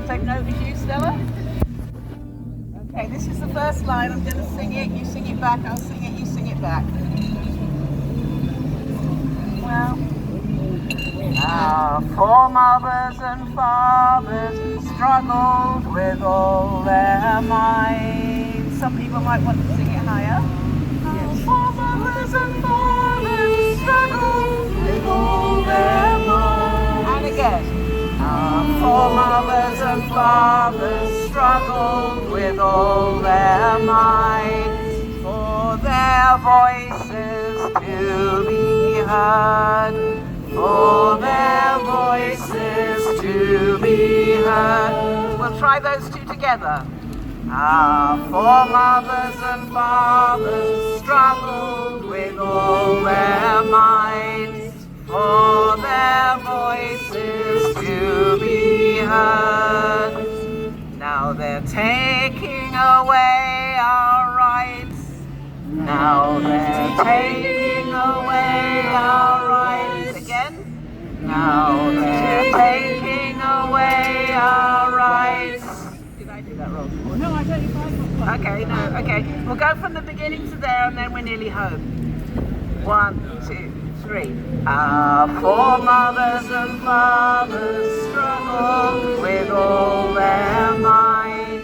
take note as you, Stella? Okay, this is the first line. I'm going to sing it. You sing it back. I'll sing it. You sing it back. Well, our foremothers and fathers struggled with all their might. Some people might want to sing it higher. Our foremothers and fathers struggled with all their might. And again. Our foremothers and fathers struggled with all their might for their voices to be heard, for their voices to be heard. We'll try those two together. Our foremothers and fathers struggled with all their might for their voices to be heard. Now they're taking away our rights. Now they're taking away our rights. Again. Now they're taking away our rights. Did I do that wrong? No, I don't. Okay, no, okay. We'll go from the beginning to there and then we're nearly home. 1, 2, 3. Our foremothers and fathers struggled with all their might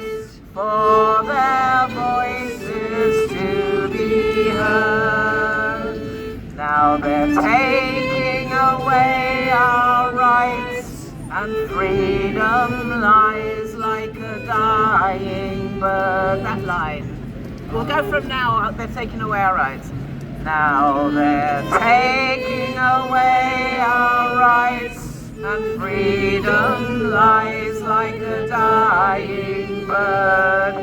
for their voices to be heard. Now they're taking away our rights, and freedom lies like a dying bird. That line. We'll go from now. They're taking away our rights. Now they're taking away our rights, and freedom lies like a dying bird.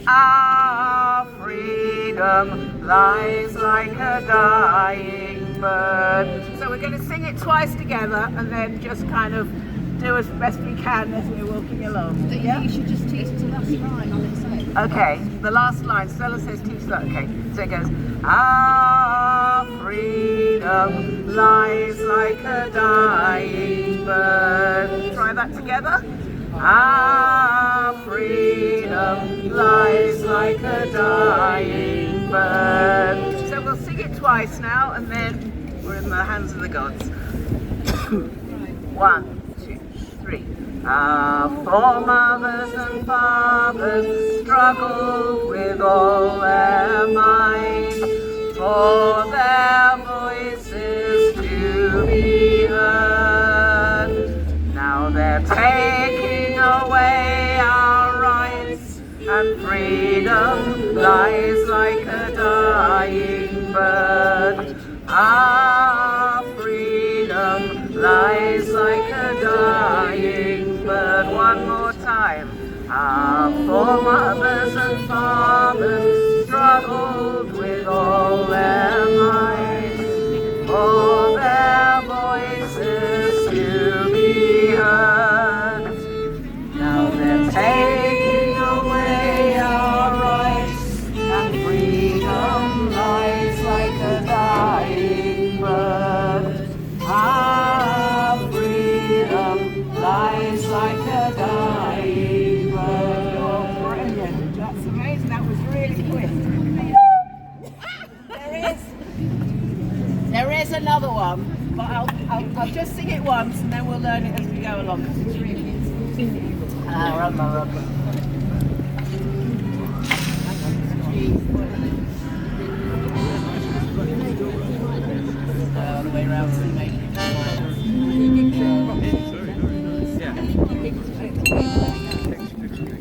Our freedom lies like a dying bird. So we're going to sing it twice together and then just kind of do as best we can as we're walking along. Yeah? You should just teach the last line on its own. Okay, the last line. Stella says teach that. Okay, so it goes. Our freedom lies like a dying bird. Try that together. Our freedom lies like a dying bird. So we'll sing it twice now, and then we're in the hands of the gods. 1, 2, 3. Our foremothers and fathers struggled with all their might for their voices to be heard. Now they're taking away our rights, and freedom lies like a dying bird. Our freedom lies like a dying bird. One more time. Our foremothers and fathers struggled with all their might for their voices to be heard. Now they're taking away our rights, and freedom lies like a dying bird. Our freedom lies like a dying bird. You're brilliant. That's amazing. That was really quick. There is another one, but I'll just sing it once and then we'll learn it as we go along because it's really easy. Rumba. All the way around to the main.